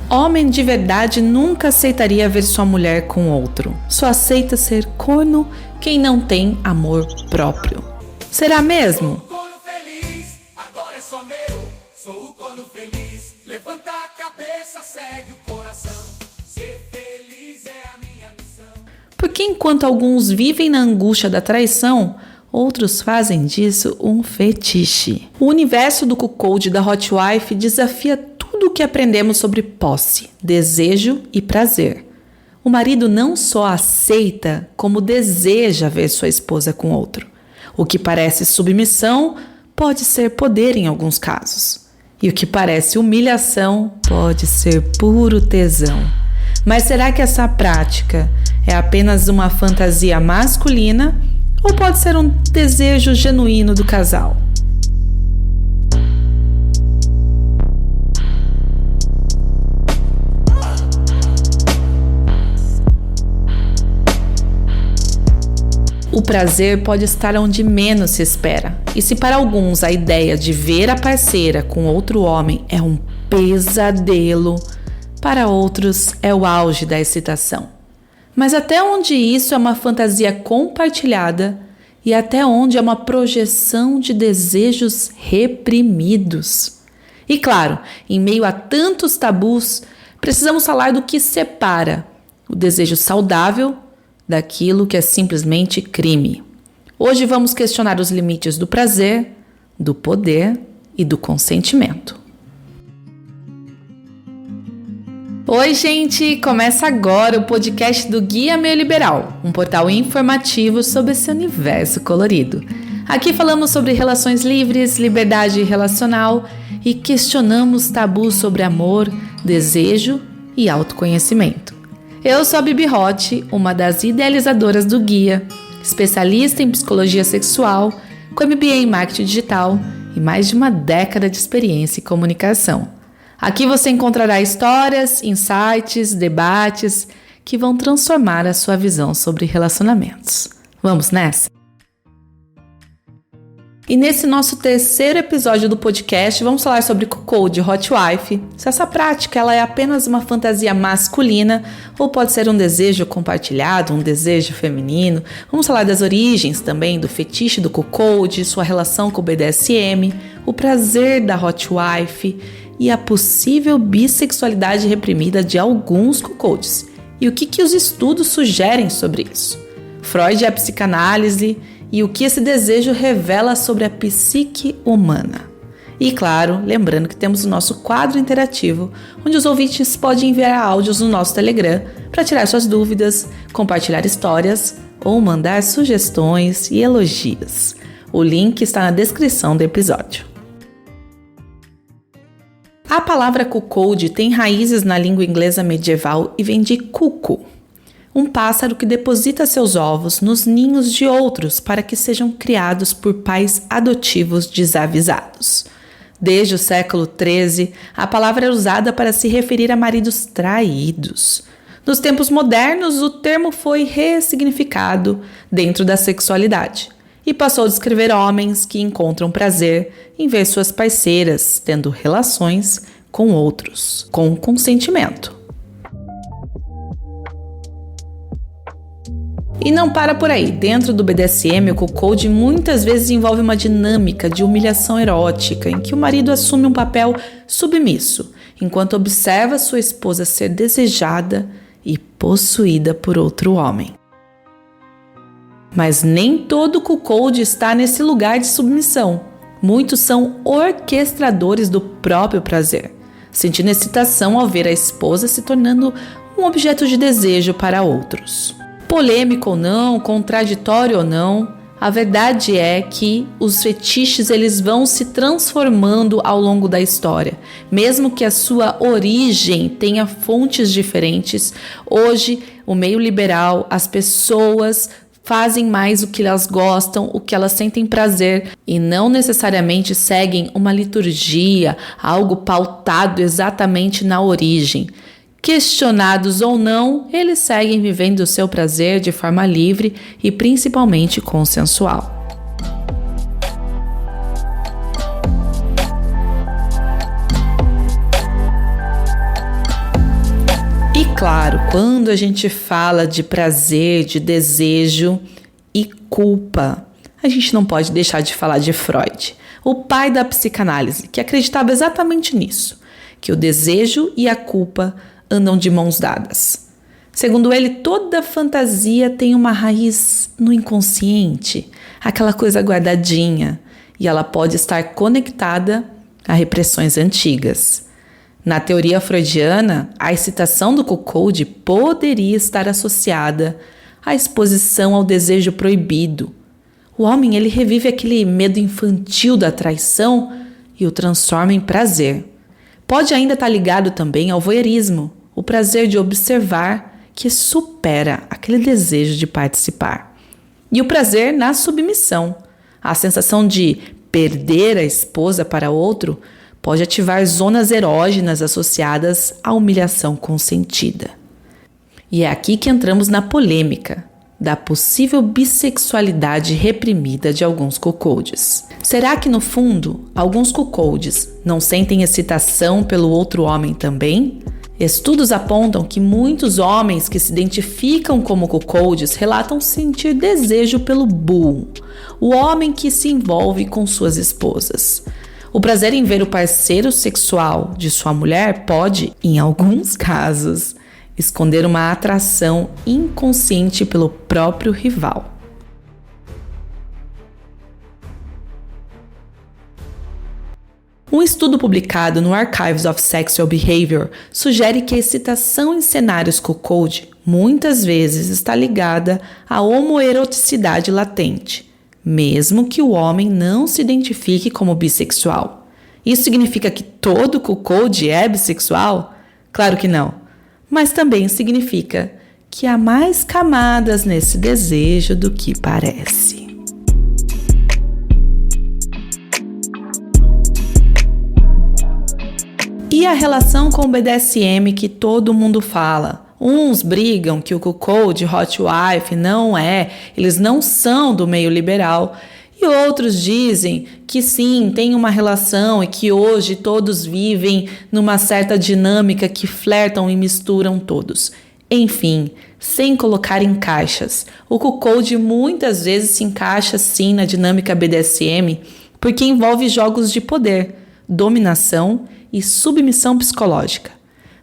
Homem de verdade nunca aceitaria ver sua mulher com outro. Só aceita ser corno quem não tem amor próprio. Será mesmo? Agora é só meu, sou o corno feliz. Levanta a cabeça, segue o coração. Ser feliz é a minha missão. Porque enquanto alguns vivem na angústia da traição, outros fazem disso um fetiche. O universo do cuckold da Hot Wife desafia tudo o que aprendemos sobre posse, desejo e prazer. O marido não só aceita, como deseja ver sua esposa com outro. O que parece submissão pode ser poder em alguns casos. E o que parece humilhação pode ser puro tesão. Mas será que essa prática é apenas uma fantasia masculina ou pode ser um desejo genuíno do casal? O prazer pode estar onde menos se espera. E se para alguns a ideia de ver a parceira com outro homem é um pesadelo, para outros é o auge da excitação. Mas até onde isso é uma fantasia compartilhada e até onde é uma projeção de desejos reprimidos? E claro, em meio a tantos tabus, precisamos falar do que separa o desejo saudável daquilo que é simplesmente crime. Hoje vamos questionar os limites do prazer, do poder e do consentimento. Oi, gente! Começa agora o podcast do Guia Meio Liberal, um portal informativo sobre esse universo colorido. Aqui falamos sobre relações livres, liberdade relacional e questionamos tabus sobre amor, desejo e autoconhecimento. Eu sou a Bibi Hot, uma das idealizadoras do Guia, especialista em psicologia sexual, com MBA em marketing digital e mais de uma década de experiência em comunicação. Aqui você encontrará histórias, insights, debates que vão transformar a sua visão sobre relacionamentos. Vamos nessa? E nesse nosso terceiro episódio do podcast, vamos falar sobre cuckold Hot Wife, se essa prática ela é apenas uma fantasia masculina ou pode ser um desejo compartilhado, um desejo feminino. Vamos falar das origens também do fetiche do cuckold, sua relação com o BDSM, o prazer da Hot Wife e a possível bissexualidade reprimida de alguns cuckolds. E o que os estudos sugerem sobre isso? Freud e a psicanálise e o que esse desejo revela sobre a psique humana. E claro, lembrando que temos o nosso quadro interativo, onde os ouvintes podem enviar áudios no nosso Telegram para tirar suas dúvidas, compartilhar histórias ou mandar sugestões e elogios. O link está na descrição do episódio. A palavra cuckold tem raízes na língua inglesa medieval e vem de cuco, um pássaro que deposita seus ovos nos ninhos de outros para que sejam criados por pais adotivos desavisados. Desde o século XIII, a palavra é usada para se referir a maridos traídos. Nos tempos modernos, o termo foi ressignificado dentro da sexualidade e passou a descrever homens que encontram prazer em ver suas parceiras tendo relações com outros, com consentimento. E não para por aí. Dentro do BDSM, o cuckold muitas vezes envolve uma dinâmica de humilhação erótica, em que o marido assume um papel submisso, enquanto observa sua esposa ser desejada e possuída por outro homem. Mas nem todo cuckold está nesse lugar de submissão. Muitos são orquestradores do próprio prazer, sentindo excitação ao ver a esposa se tornando um objeto de desejo para outros. Polêmico ou não, contraditório ou não, a verdade é que os fetiches eles vão se transformando ao longo da história. Mesmo que a sua origem tenha fontes diferentes, hoje o meio liberal, as pessoas fazem mais o que elas gostam, o que elas sentem prazer e não necessariamente seguem uma liturgia, algo pautado exatamente na origem. Questionados ou não, eles seguem vivendo o seu prazer de forma livre e principalmente consensual. claro, quando a gente fala de prazer, de desejo e culpa, a gente não pode deixar de falar de Freud, o pai da psicanálise, que acreditava exatamente nisso, que o desejo e a culpa andam de mãos dadas. Segundo ele, toda fantasia tem uma raiz no inconsciente, aquela coisa guardadinha, e ela pode estar conectada a repressões antigas. Na teoria freudiana, a excitação do cuckold poderia estar associada à exposição ao desejo proibido. O homem ele revive aquele medo infantil da traição e o transforma em prazer. Pode ainda estar ligado também ao voyeurismo, o prazer de observar que supera aquele desejo de participar. E o prazer na submissão. A sensação de perder a esposa para outro pode ativar zonas erógenas associadas à humilhação consentida. E é aqui que entramos na polêmica da possível bissexualidade reprimida de alguns cuckolds. Será que, no fundo, alguns cuckolds não sentem excitação pelo outro homem também? Estudos apontam que muitos homens que se identificam como cuckolds relatam sentir desejo pelo bull, o homem que se envolve com suas esposas. O prazer em ver o parceiro sexual de sua mulher pode, em alguns casos, esconder uma atração inconsciente pelo próprio rival. Um estudo publicado no Archives of Sexual Behavior sugere que a excitação em cenários cuckold muitas vezes está ligada à homoeroticidade latente, mesmo que o homem não se identifique como bissexual. Isso significa que todo cuckold é bissexual? Claro que não, mas também significa que há mais camadas nesse desejo do que parece. E a relação com o BDSM que todo mundo fala? Uns brigam que o cuckold hot wife eles não são do meio liberal, e outros dizem que sim, tem uma relação e que hoje todos vivem numa certa dinâmica que flertam e misturam todos. Enfim, sem colocar em caixas, o cuckold muitas vezes se encaixa sim na dinâmica BDSM porque envolve jogos de poder, dominação e submissão psicológica.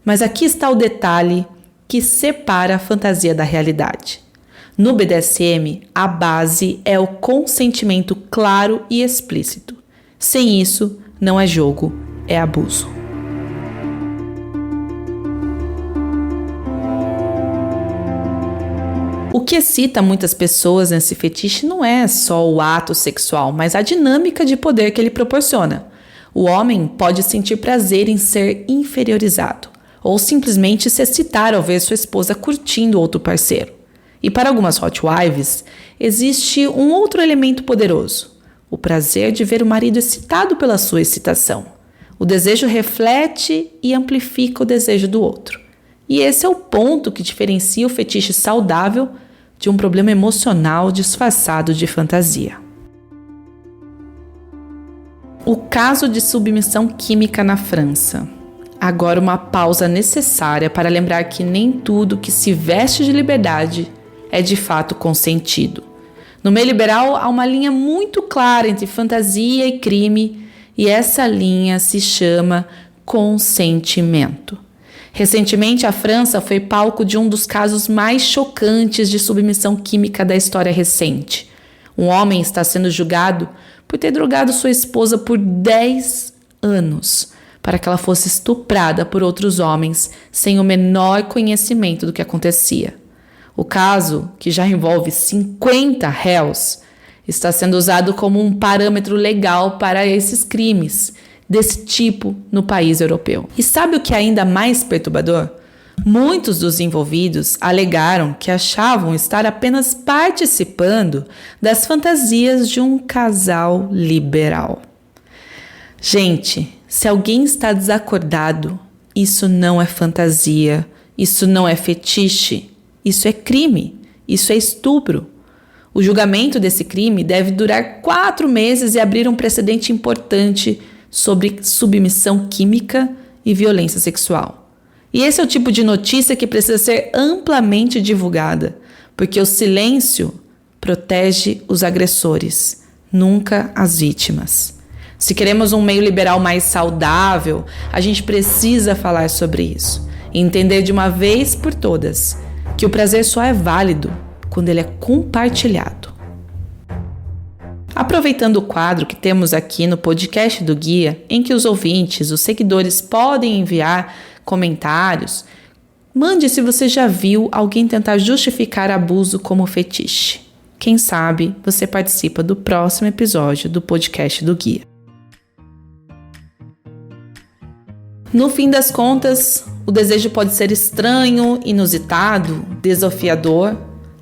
Mas aqui está o detalhe que separa a fantasia da realidade. No BDSM, a base é o consentimento claro e explícito. Sem isso, não é jogo, é abuso. O que excita muitas pessoas nesse fetiche não é só o ato sexual, mas a dinâmica de poder que ele proporciona. O homem pode sentir prazer em ser inferiorizado, ou simplesmente se excitar ao ver sua esposa curtindo outro parceiro. E para algumas hot wives, existe um outro elemento poderoso, o prazer de ver o marido excitado pela sua excitação. O desejo reflete e amplifica o desejo do outro. E esse é o ponto que diferencia o fetiche saudável de um problema emocional disfarçado de fantasia. O caso de submissão química na França. Agora uma pausa necessária para lembrar que nem tudo que se veste de liberdade é de fato consentido. No meio liberal há uma linha muito clara entre fantasia e crime, e essa linha se chama consentimento. Recentemente, a França foi palco de um dos casos mais chocantes de submissão química da história recente. Um homem está sendo julgado por ter drogado sua esposa por 10 anos para que ela fosse estuprada por outros homens sem o menor conhecimento do que acontecia. O caso, que já envolve 50 réus, está sendo usado como um parâmetro legal para esses crimes desse tipo no país europeu. E sabe o que é ainda mais perturbador? Muitos dos envolvidos alegaram que achavam estar apenas participando das fantasias de um casal liberal. Gente, se alguém está desacordado, isso não é fantasia, isso não é fetiche, isso é crime, isso é estupro. O julgamento desse crime deve durar 4 meses e abrir um precedente importante sobre submissão química e violência sexual. E esse é o tipo de notícia que precisa ser amplamente divulgada, porque o silêncio protege os agressores, nunca as vítimas. Se queremos um meio liberal mais saudável, a gente precisa falar sobre isso e entender de uma vez por todas que o prazer só é válido quando ele é compartilhado. Aproveitando o quadro que temos aqui no podcast do Guia, em que os ouvintes, os seguidores podem enviar comentários, mande se você já viu alguém tentar justificar abuso como fetiche. Quem sabe você participa do próximo episódio do podcast do Guia. No fim das contas, o desejo pode ser estranho, inusitado, desafiador,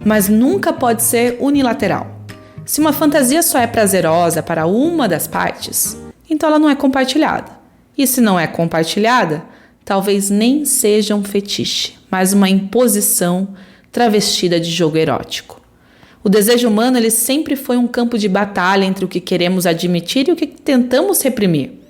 mas nunca pode ser unilateral. Se uma fantasia só é prazerosa para uma das partes, então ela não é compartilhada. E se não é compartilhada, talvez nem seja um fetiche, mas uma imposição travestida de jogo erótico. O desejo humano ele sempre foi um campo de batalha entre o que queremos admitir e o que tentamos reprimir.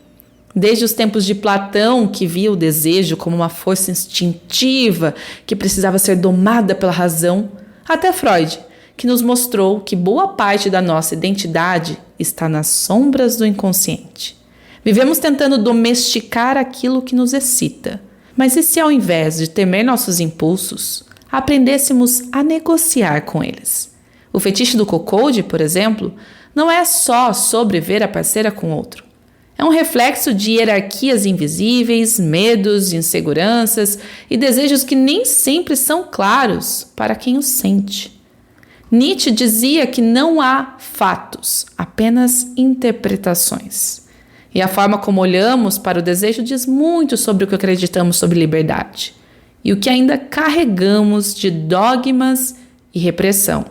Desde os tempos de Platão, que via o desejo como uma força instintiva que precisava ser domada pela razão, até Freud, que nos mostrou que boa parte da nossa identidade está nas sombras do inconsciente. Vivemos tentando domesticar aquilo que nos excita. Mas e se ao invés de temer nossos impulsos, aprendêssemos a negociar com eles? O fetiche do cuckold, por exemplo, não é só sobre ver a parceira com outro. É um reflexo de hierarquias invisíveis, medos, inseguranças e desejos que nem sempre são claros para quem os sente. Nietzsche dizia que não há fatos, apenas interpretações. E a forma como olhamos para o desejo diz muito sobre o que acreditamos sobre liberdade e o que ainda carregamos de dogmas e repressão.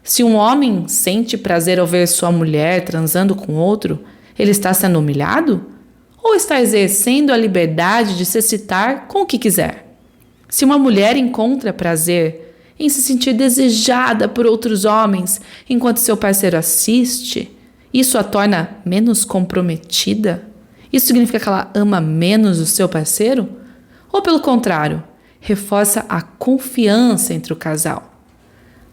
Se um homem sente prazer ao ver sua mulher transando com outro, ele está sendo humilhado? Ou está exercendo a liberdade de se excitar com o que quiser? Se uma mulher encontra prazer em se sentir desejada por outros homens enquanto seu parceiro assiste, isso a torna menos comprometida? Isso significa que ela ama menos o seu parceiro? Ou pelo contrário, reforça a confiança entre o casal?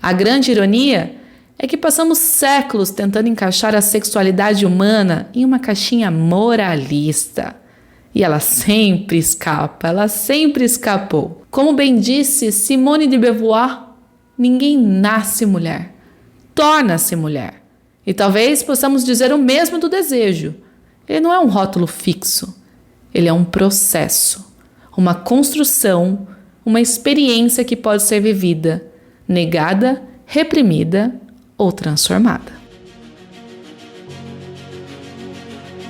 A grande ironia é que passamos séculos tentando encaixar a sexualidade humana em uma caixinha moralista. E ela sempre escapa, ela sempre escapou. Como bem disse Simone de Beauvoir, ninguém nasce mulher, torna-se mulher. E talvez possamos dizer o mesmo do desejo. Ele não é um rótulo fixo, ele é um processo, uma construção, uma experiência que pode ser vivida, negada, reprimida ou transformada.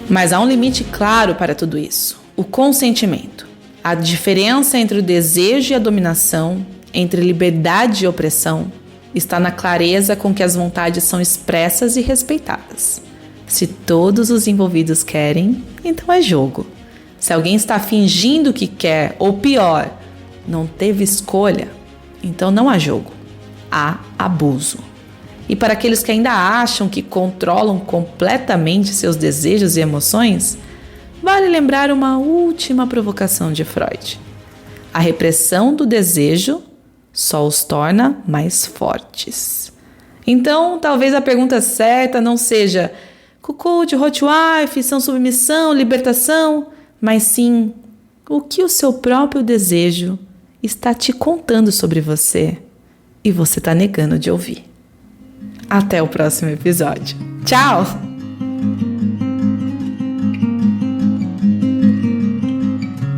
Mas há um limite claro para tudo isso: o consentimento. A diferença entre o desejo e a dominação, entre liberdade e opressão, está na clareza com que as vontades são expressas e respeitadas. Se todos os envolvidos querem, então é jogo. Se alguém está fingindo que quer, ou pior, não teve escolha, então não há jogo, há abuso. E para aqueles que ainda acham que controlam completamente seus desejos e emoções, vale lembrar uma última provocação de Freud. A repressão do desejo só os torna mais fortes. Então, talvez a pergunta certa não seja cuckold, hot wife, são submissão, libertação, mas sim o que o seu próprio desejo está te contando sobre você e você está negando de ouvir. Até o próximo episódio. Tchau!